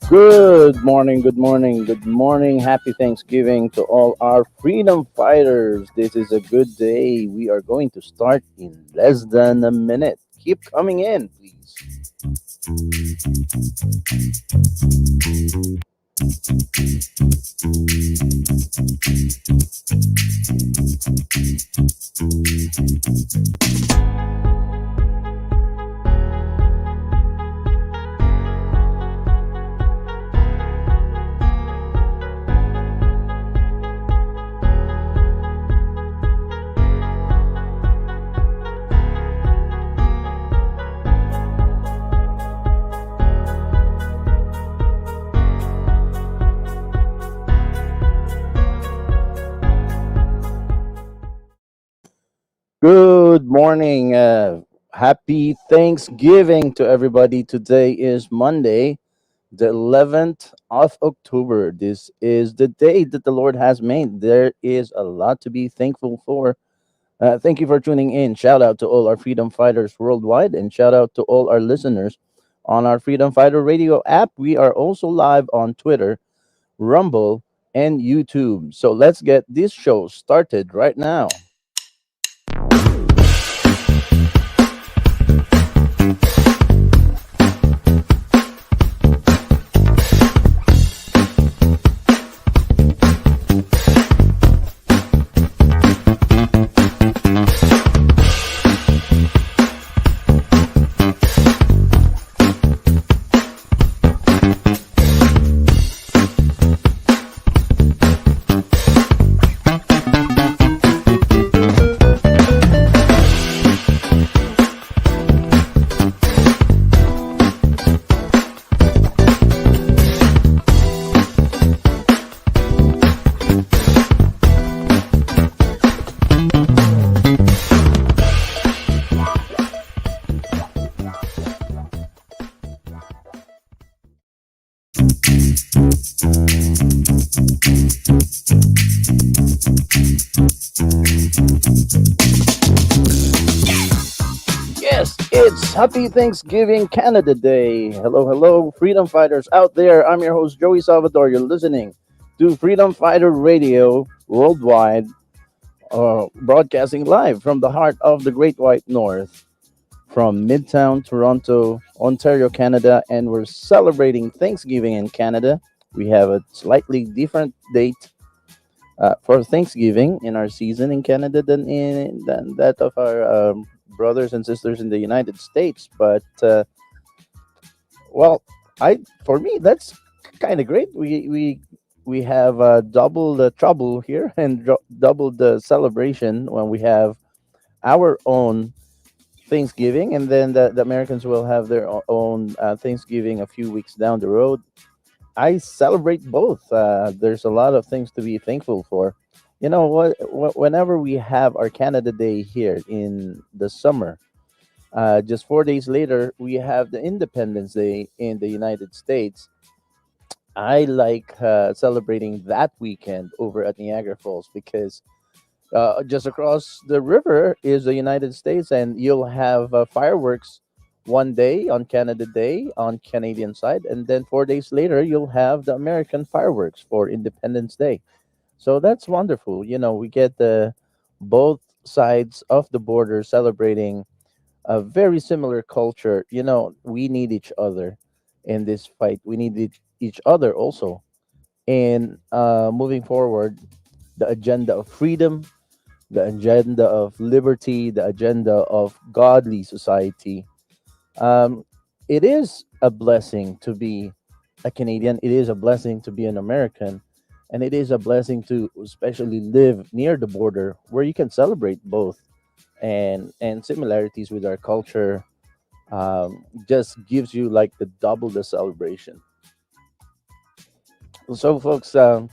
Good morning, good morning, good morning. Happy Thanksgiving to all our freedom fighters. This is a good day. We are going to start in less than a minute. Keep coming in, please. Good morning. Happy Thanksgiving to everybody. Today is Monday, the 11th of October. This is the day that the Lord has made. There is a lot to be thankful for. Thank you for tuning in. Shout out to all our freedom fighters worldwide, and shout out to all our listeners on our Freedom Fighter Radio app. We are also live on Twitter, Rumble, and YouTube. So let's get this show started right now. Yes, it's Happy Thanksgiving Canada Day. Hello, hello, freedom fighters out there. I'm your host, Joey Salvador. You're listening to Freedom Fighter Radio worldwide, broadcasting live from the heart of the Great White North, from Midtown Toronto, Ontario, Canada, and we're celebrating Thanksgiving in Canada. We have a slightly different date for Thanksgiving in our season in Canada than that of our brothers and sisters in the United States. But well, I for me that's kind of great. We have double the trouble here and double the celebration when we have our own Thanksgiving, and then the Americans will have their own Thanksgiving a few weeks down the road. I celebrate both. There's a lot of things to be thankful for. You know what? Whenever we have our Canada Day here in the summer, just 4 days later we have the Independence Day in the United States. I like celebrating that weekend over at Niagara Falls because just across the river is the United States, and you'll have fireworks one day on Canada Day on Canadian side, and then 4 days later you'll have the American fireworks for Independence Day. So that's wonderful. You know, we get the both sides of the border celebrating a very similar culture. You know, we need each other in this fight. We need each other also. And moving forward, the agenda of freedom, the agenda of liberty, the agenda of godly society. Um, it is a blessing to be a Canadian. It is a blessing to be an American. And it is a blessing to especially live near the border where you can celebrate both and similarities with our culture. just gives you like the double the celebration. So, folks, to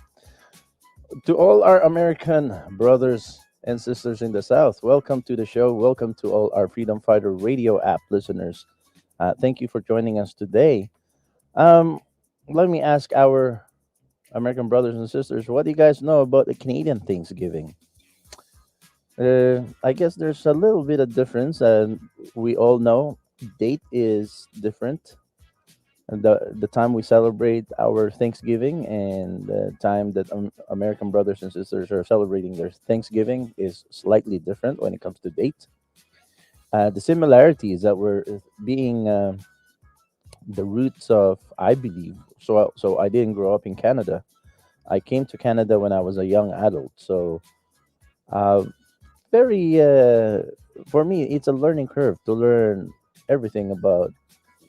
all our American brothers and sisters in the South, welcome to the show. Welcome to all our Freedom Fighter Radio app listeners. Thank you for joining us today. Um, Let me ask our American brothers and sisters, what do you guys know about the Canadian Thanksgiving? I guess there's a little bit of difference, and we all know date is different. And the time we celebrate our Thanksgiving and the time that American brothers and sisters are celebrating their Thanksgiving is slightly different when it comes to date. The similarities that were being the roots of, I believe. So I didn't grow up in Canada. I came to Canada when I was a young adult. So uh, very for me, it's a learning curve to learn everything about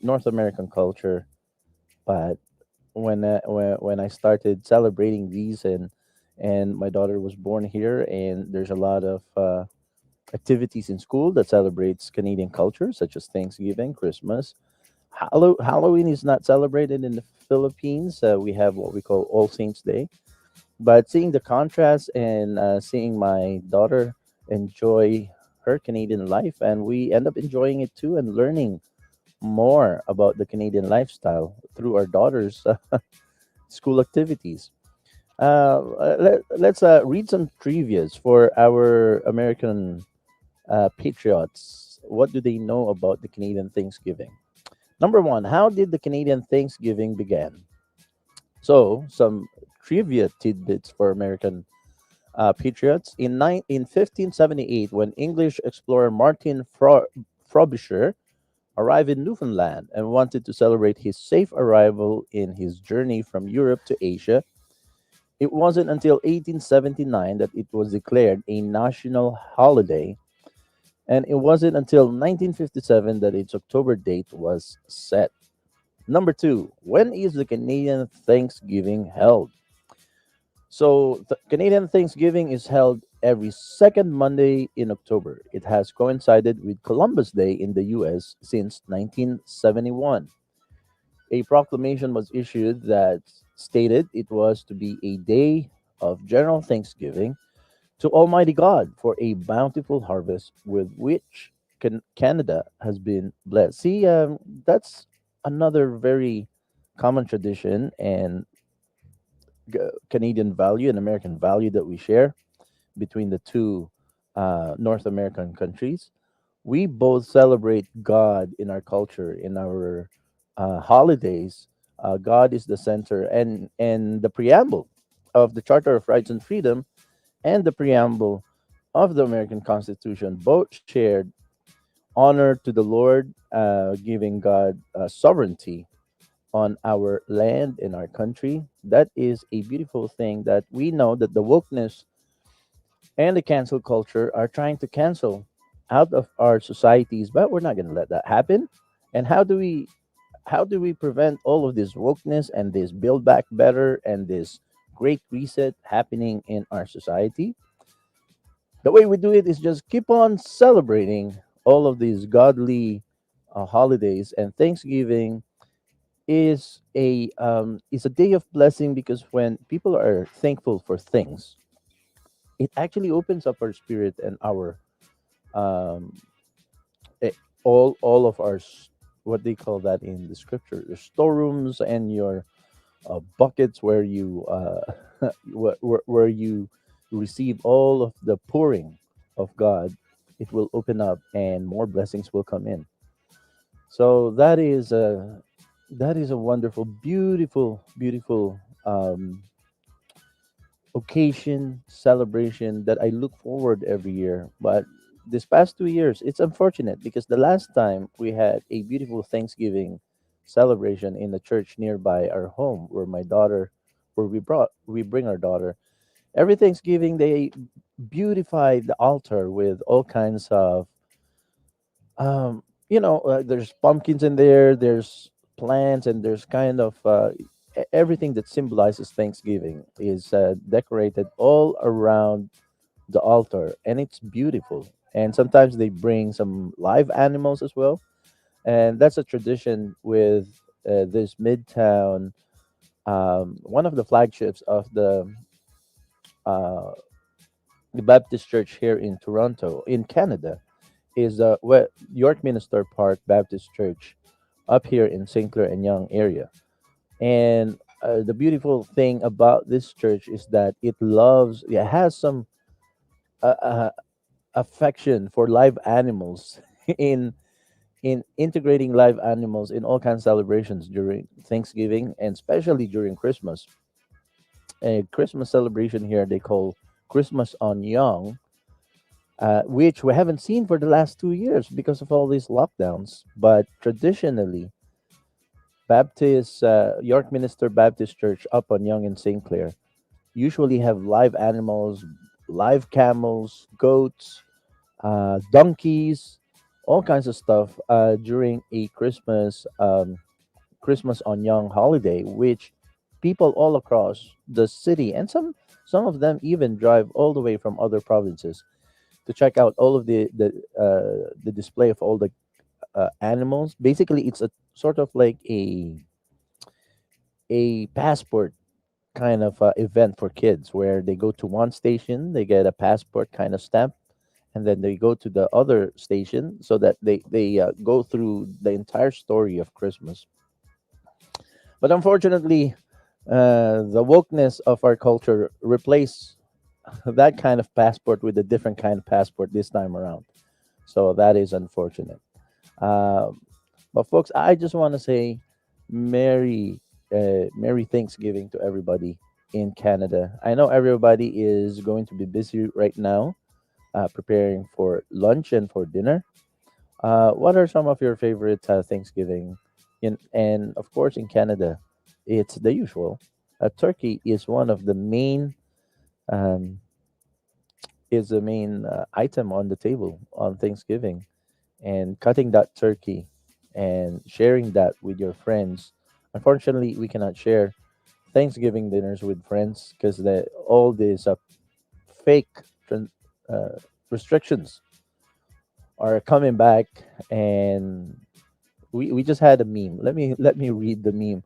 North American culture. But when I started celebrating these, and my daughter was born here, and there's a lot of activities in school that celebrates Canadian culture, such as Thanksgiving, Christmas. Halloween is not celebrated in the Philippines. We have what we call All Saints Day. But seeing the contrast and seeing my daughter enjoy her Canadian life, and we end up enjoying it too, and learning more about the Canadian lifestyle through our daughter's school activities. Let's read some trivias for our American patriots. What do they know about the Canadian Thanksgiving? Number one, how did the Canadian Thanksgiving begin? So, some trivia tidbits for American patriots. In 1578, when English explorer Martin Frobisher arrived in Newfoundland and wanted to celebrate his safe arrival in his journey from Europe to Asia, it wasn't until 1879 that it was declared a national holiday, and it wasn't until 1957 that its October date was set. Number two, when is the Canadian Thanksgiving held? So, the Canadian Thanksgiving is held every second Monday in October. It has coincided with Columbus Day in the US since 1971. A proclamation was issued that stated it was to be a day of general thanksgiving to Almighty God for a bountiful harvest with which Canada has been blessed. See, that's another very common tradition and Canadian value and American value that we share between the two North American countries. We both celebrate God in our culture, in our holidays. God is the center, and the preamble of the Charter of Rights and Freedom and the preamble of the American Constitution both shared honor to the Lord, giving God sovereignty on our land in our country. That is a beautiful thing that we know that the wokeness and the cancel culture are trying to cancel out of our societies, but we're not going to let that happen. And how do we prevent all of this wokeness and this build back better and this great reset happening in our society? The way we do it is just keep on celebrating all of these godly holidays, and Thanksgiving is a day of blessing because when people are thankful for things, it actually opens up our spirit and our um, eh, all of our what they call that in the scripture, your storerooms and your buckets where you where you receive all of the pouring of God. It will open up and more blessings will come in. So that is a wonderful, beautiful, beautiful occasion celebration that I look forward every year. But this past 2 years, it's unfortunate because the last time we had a beautiful Thanksgiving celebration in the church nearby our home, where we bring our daughter. Every Thanksgiving, they beautify the altar with all kinds of there's pumpkins in there, there's plants, and there's kind of everything that symbolizes Thanksgiving is decorated all around the altar, and it's beautiful. And sometimes they bring some live animals as well. And that's a tradition with this Midtown, one of the flagships of uh, the Baptist Church here in Toronto, in Canada, is York Minster Park Baptist Church up here in St. Clair and Yonge area. And the beautiful thing about this church is that it has some uh, affection for live animals in integrating live animals in all kinds of celebrations during Thanksgiving and especially during Christmas. A Christmas celebration here they call Christmas on Young, which we haven't seen for the last 2 years because of all these lockdowns. But traditionally, York Minster Baptist Church up on Young and St. Clair usually have live animals, live camels, goats, donkeys, all kinds of stuff during a Christmas on Young holiday, which people all across the city and some of them even drive all the way from other provinces to check out all of the display of all the animals. Basically, it's a sort of like a passport kind of event for kids where they go to one station, they get a passport kind of stamp, and then they go to the other station so that they go through the entire story of Christmas. But unfortunately, the wokeness of our culture replaced that kind of passport with a different kind of passport this time around. So that is unfortunate. Um, but folks, I just want to say Merry, Merry Thanksgiving to everybody in Canada. I know everybody is going to be busy right now, preparing for lunch and for dinner. What are some of your favorite Thanksgiving? And of course, in Canada, it's the usual. Turkey is one of the main um, item on the table on Thanksgiving, and cutting that turkey and sharing that with your friends. Unfortunately, we cannot share Thanksgiving dinners with friends because all these fake tran- uh, restrictions are coming back, and we just had a meme. Let me read the meme.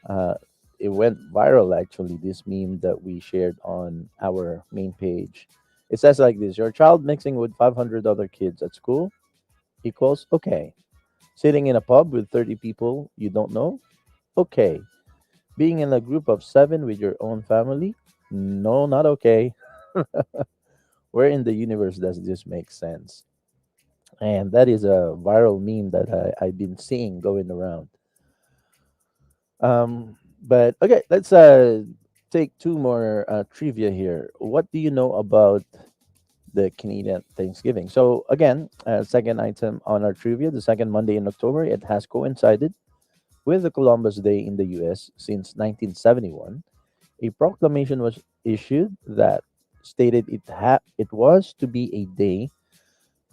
Uh, it went viral actually. This meme that we shared on our main page. It says like this: Your child mixing with 500 other kids at school equals okay. Sitting in a pub with 30 people you don't know, okay. Being in a group of seven with your own family, no, not okay. Where in the universe does this make sense? And that is a viral meme that I've been seeing going around. But okay, let's take two more trivia here. What do you know about the Canadian Thanksgiving? So again, second item on our trivia, the second Monday in October, it has coincided with the Columbus Day in the US since 1971. A proclamation was issued that stated it was to be a day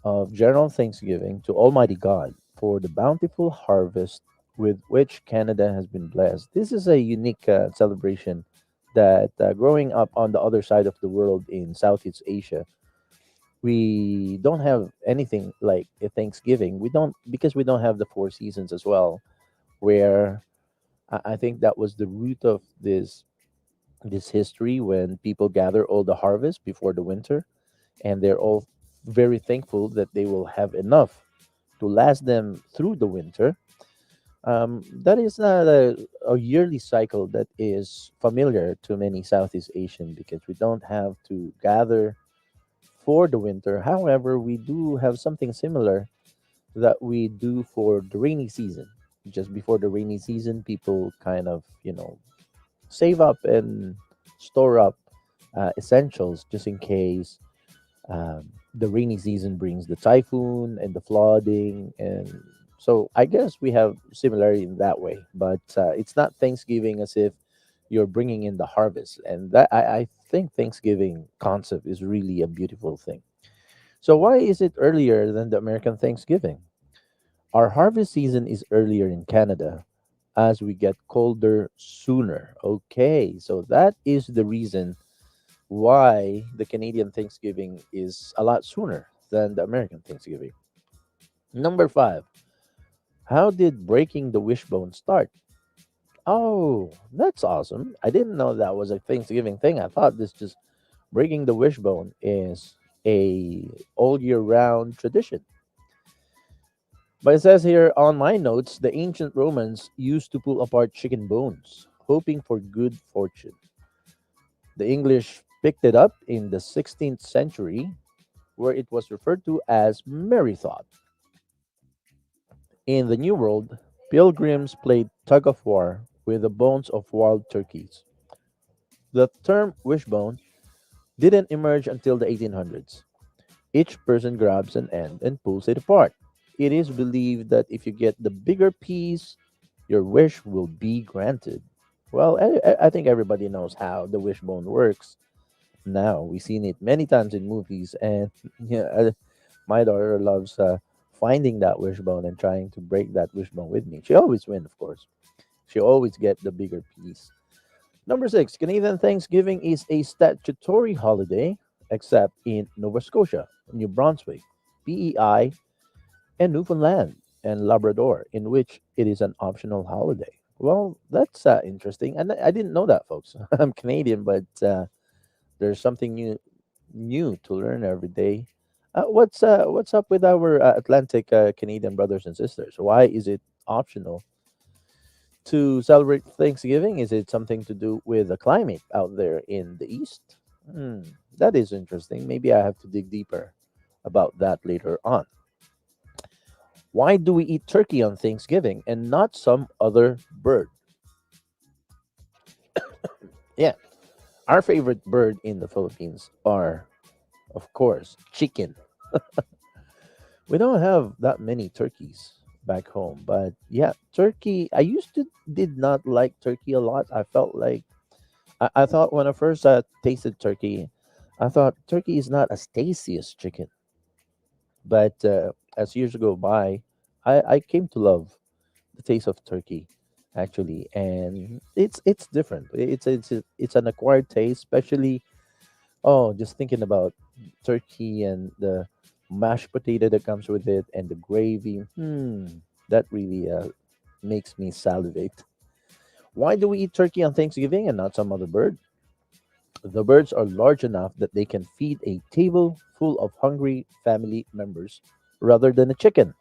of general thanksgiving to Almighty God for the bountiful harvest with which Canada has been blessed. This is a unique celebration that growing up on the other side of the world in Southeast Asia, we don't have anything like a Thanksgiving. We don't, because we don't have the four seasons as well, where I think that was the root of this history when people gather all the harvest before the winter, and they're all very thankful that they will have enough to last them through the winter. That is not a yearly cycle that is familiar to many Southeast Asian because we don't have to gather for the winter. However, we do have something similar that we do for the rainy season. Just before the rainy season, people kind of, save up and store up essentials just in case the rainy season brings the typhoon and the flooding. And so I guess we have similarity in that way, but it's not Thanksgiving as if you're bringing in the harvest. And that I think Thanksgiving concept is really a beautiful thing. So why is it earlier than the American Thanksgiving? Our harvest season is earlier in Canada as we get colder sooner. Okay, so that is the reason why the Canadian Thanksgiving is a lot sooner than the American Thanksgiving. Number five, How did breaking the wishbone start? Oh, that's awesome. I didn't know that was a Thanksgiving thing. I thought this just breaking the wishbone is a all year round tradition. But it says here on my notes, the ancient Romans used to pull apart chicken bones, hoping for good fortune. The English picked it up in the 16th century, where it was referred to as merry thought. In the New World, pilgrims played tug of war with the bones of wild turkeys. The term wishbone didn't emerge until the 1800s. Each person grabs an end and pulls it apart. It is believed that if you get the bigger piece, your wish will be granted. Well, I think everybody knows how the wishbone works. Now we've seen it many times in movies, and yeah, my daughter loves finding that wishbone and trying to break that wishbone with me. She always wins, of course. She always get the bigger piece. Number six, Canadian Thanksgiving is a statutory holiday, except in Nova Scotia, New Brunswick, PEI, and Newfoundland and Labrador, in which it is an optional holiday. Well, that's interesting, and I didn't know that, folks. I'm Canadian, but there's something new to learn every day. What's up with our Atlantic Canadian brothers and sisters? Why is it optional to celebrate Thanksgiving? Is it something to do with the climate out there in the east? Hmm, that is interesting. Maybe I have to dig deeper about that later on. Why do we eat turkey on Thanksgiving and not some other bird? Yeah, our favorite bird in the Philippines are, of course, chicken. We don't have that many turkeys back home, but yeah, turkey. I used to did not like turkey a lot. I felt like I thought when I first tasted turkey, I thought turkey is not as tasty as chicken. But as years go by, I came to love the taste of turkey, actually, and it's different. It's an acquired taste, especially just thinking about turkey and the mashed potato that comes with it and the gravy. That really makes me salivate. Why do we eat turkey on Thanksgiving and not some other bird? The birds are large enough that they can feed a table full of hungry family members rather than a chicken.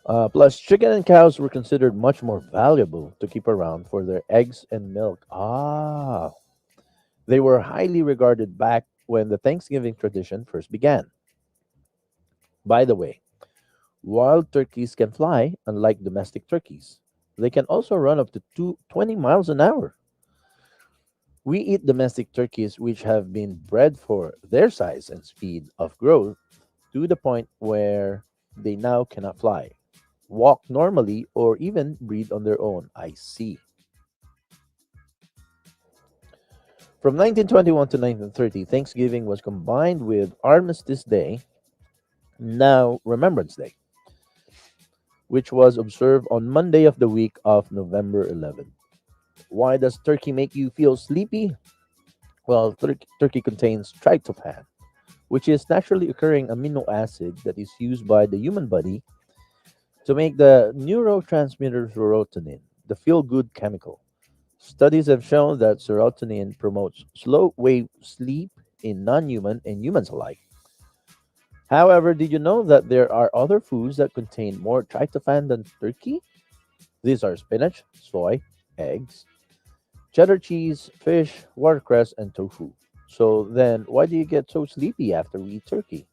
Plus, chicken and cows were considered much more valuable to keep around for their eggs and milk. They were highly regarded back when the Thanksgiving tradition first began. By the way, wild turkeys can fly, unlike domestic turkeys. They can also run up to 20 miles an hour. We eat domestic turkeys which have been bred for their size and speed of growth to the point where they now cannot fly, walk normally, or even breathe on their own. I see. From 1921 to 1930, Thanksgiving was combined with Armistice Day, now Remembrance Day, which was observed on Monday of the week of November 11th. Why does turkey make you feel sleepy? Well, turkey contains tryptophan, which is naturally occurring amino acid that is used by the human body to make the neurotransmitter serotonin, the feel good chemical. Studies have shown that serotonin promotes slow wave sleep in non human and humans alike. However, did you know that there are other foods that contain more tryptophan than turkey? These are spinach, soy, eggs, cheddar cheese, fish, watercress, and tofu. So then, why do you get so sleepy after we eat turkey?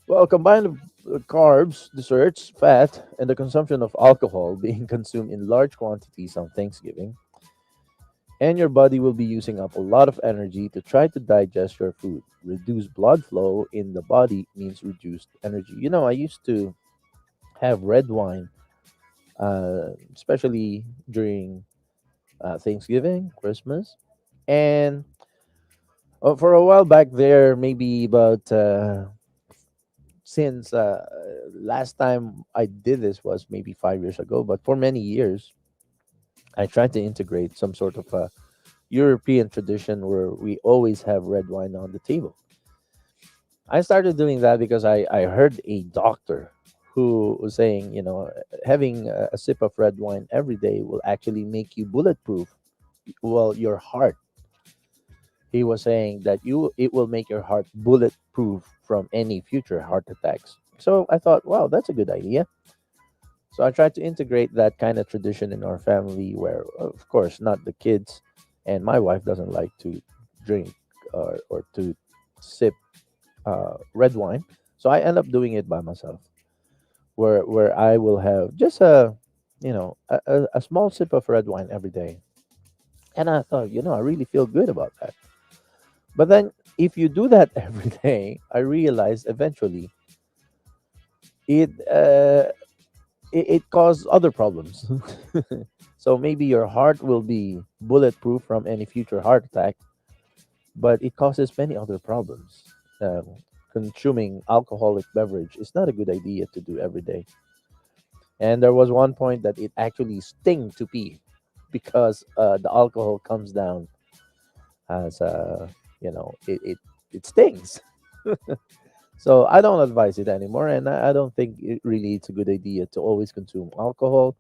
Well, combined with carbs, desserts, fat, and the consumption of alcohol being consumed in large quantities on Thanksgiving, and your body will be using up a lot of energy to try to digest your food. Reduced blood flow in the body means reduced energy. You know, I used to have red wine, especially during Thanksgiving, Christmas, and for a while back there, maybe about since last time I did this was maybe 5 years ago, but for many years, I tried to integrate some sort of a European tradition where we always have red wine on the table. I started doing that because I heard a doctor who was saying, having a sip of red wine every day will actually make you bulletproof. Well, your heart, he was saying that it will make your heart bulletproof from any future heart attacks. So I thought, wow, that's a good idea. So I tried to integrate that kind of tradition in our family where, of course, not the kids, and my wife doesn't like to drink or to sip red wine. So I end up doing it by myself, where I will have just a small sip of red wine every day. And I thought, I really feel good about that. But then if you do that every day, I realized eventually it it caused other problems. So maybe your heart will be bulletproof from any future heart attack, but it causes many other problems. Consuming alcoholic beverage is not a good idea to do every day. And there was one point that it actually sting to pee because the alcohol comes down as it stings. So I don't advise it anymore, and I don't think it really it's a good idea to always consume alcohol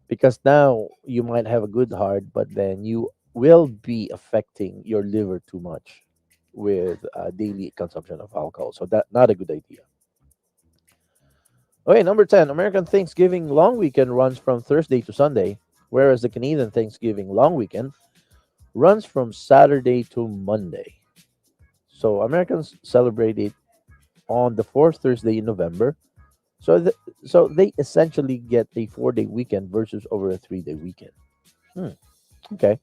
because now you might have a good heart, but then you will be affecting your liver too much with daily consumption of alcohol. So that not a good idea. Okay, number 10, American Thanksgiving long weekend runs from Thursday to Sunday, whereas the Canadian Thanksgiving long weekend runs from Saturday to Monday. So Americans celebrate it on the fourth Thursday in November. So, so they essentially get a 4 day weekend versus over a 3 day weekend. Hmm, okay.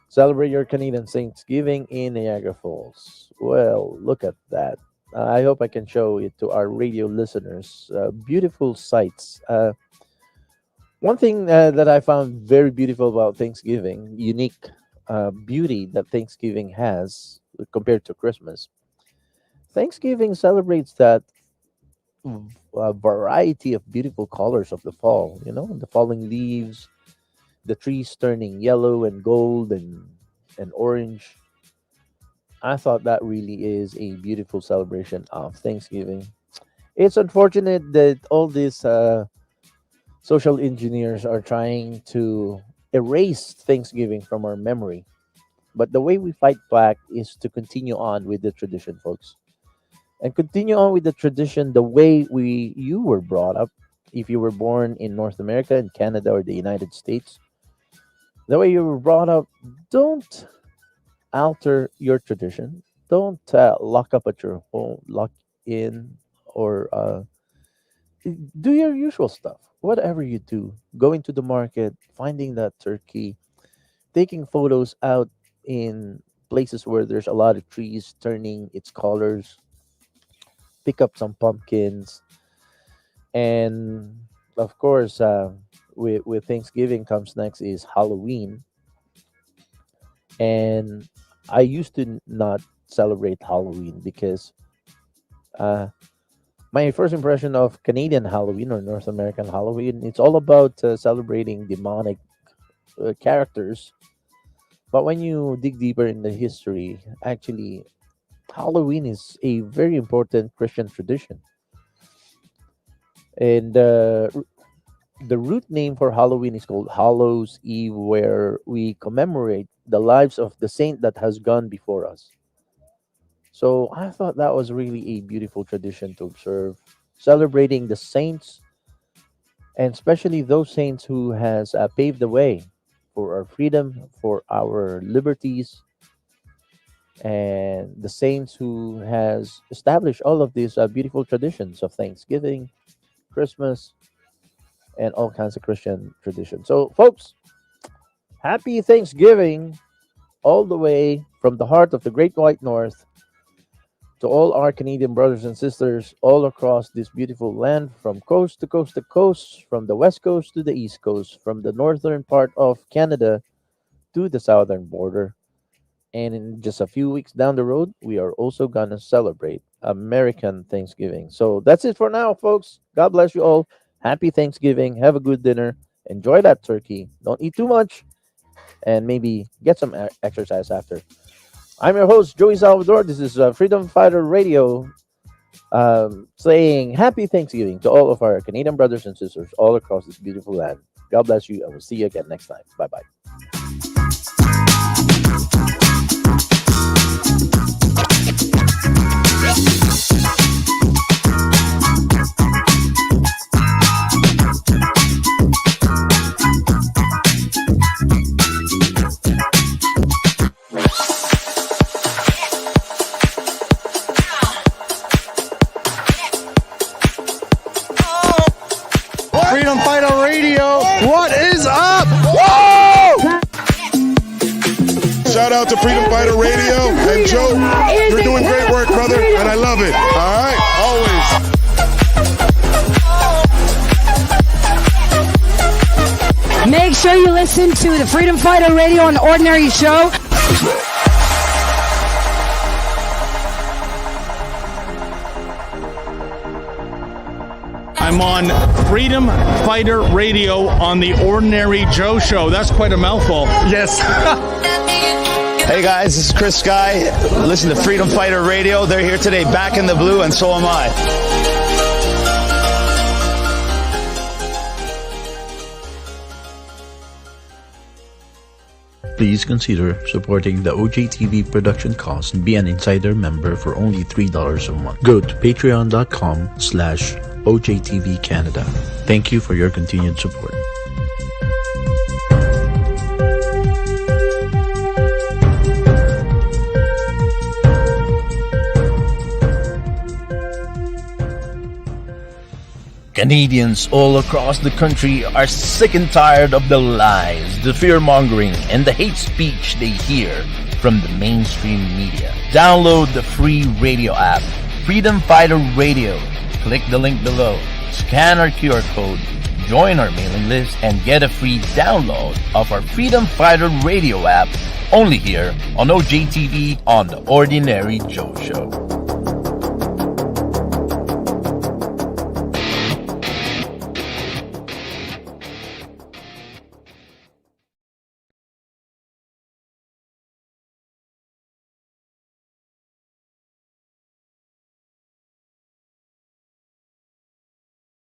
Celebrate your Canadian Thanksgiving in Niagara Falls. Well, look at that. I hope I can show it to our radio listeners. Beautiful sights. One thing that I found very beautiful about Thanksgiving, unique beauty that Thanksgiving has compared to Christmas. Thanksgiving celebrates that variety of beautiful colors of the fall. The falling leaves, the trees turning yellow and gold and orange. I thought that really is a beautiful celebration of Thanksgiving. It's unfortunate that all these social engineers are trying to erase Thanksgiving from our memory. But the way we fight back is to continue on with the tradition, folks. And continue on with the tradition the way you were brought up. If you were born in North America, in Canada, or the United States, the way you were brought up, don't alter your tradition. Don't lock up at your home, lock in, or do your usual stuff. Whatever you do, going to the market, finding that turkey, taking photos out in places where there's a lot of trees turning its colors, pick up some pumpkins, and of course, with Thanksgiving comes next is Halloween. And I used to not celebrate Halloween because uh, my first impression of Canadian Halloween or North American Halloween, it's all about celebrating demonic characters. But when you dig deeper in the history, actually, Halloween is a very important Christian tradition. And the root name for Halloween is called Hallows Eve, where we commemorate the lives of the saint that has gone before us. So I thought that was really a beautiful tradition to observe, celebrating the saints and especially those saints who has paved the way for our freedom, for our liberties, and the saints who has established all of these beautiful traditions of Thanksgiving, Christmas, and all kinds of Christian traditions. So, folks, happy Thanksgiving all the way from the heart of the Great White North to all our Canadian brothers and sisters all across this beautiful land, from coast to coast to coast, from the west coast to the east coast, from the northern part of Canada to the southern border. And in just a few weeks down the road, we are also going to celebrate American Thanksgiving. So that's it for now, folks. God bless you all. Happy Thanksgiving. Have a good dinner. Enjoy that turkey. Don't eat too much and maybe get some exercise after. I'm your host, Joey Salvador. This is Freedom Fighter Radio, saying happy Thanksgiving to all of our Canadian brothers and sisters all across this beautiful land. God bless you, and we'll see you again next time. Bye bye. Freedom Fighter Radio, what is up? Whoa! Shout out to Freedom Fighter Radio. And Joe, you're doing great work, brother, and I love it. All right, always. Make sure you listen to the Freedom Fighter Radio on the Ordinary Show. I'm on Freedom Fighter Radio on the Ordinary Joe Show. That's quite a mouthful. Yes. Hey guys, this is Chris Sky. Listen to Freedom Fighter Radio. They're here today, back in the blue, and so am I. Please consider supporting the OJTV production costs and be an insider member for only $3 a month. Go to patreon.com/OJTV Canada. Thank you for your continued support. Canadians all across the country are sick and tired of the lies, the fear-mongering, and the hate speech they hear from the mainstream media. Download the free radio app, Freedom Fighter Radio. Click the link below, scan our QR code, join our mailing list, and get a free download of our Freedom Fighter Radio app only here on OJTV on The Ordinary Joe Show.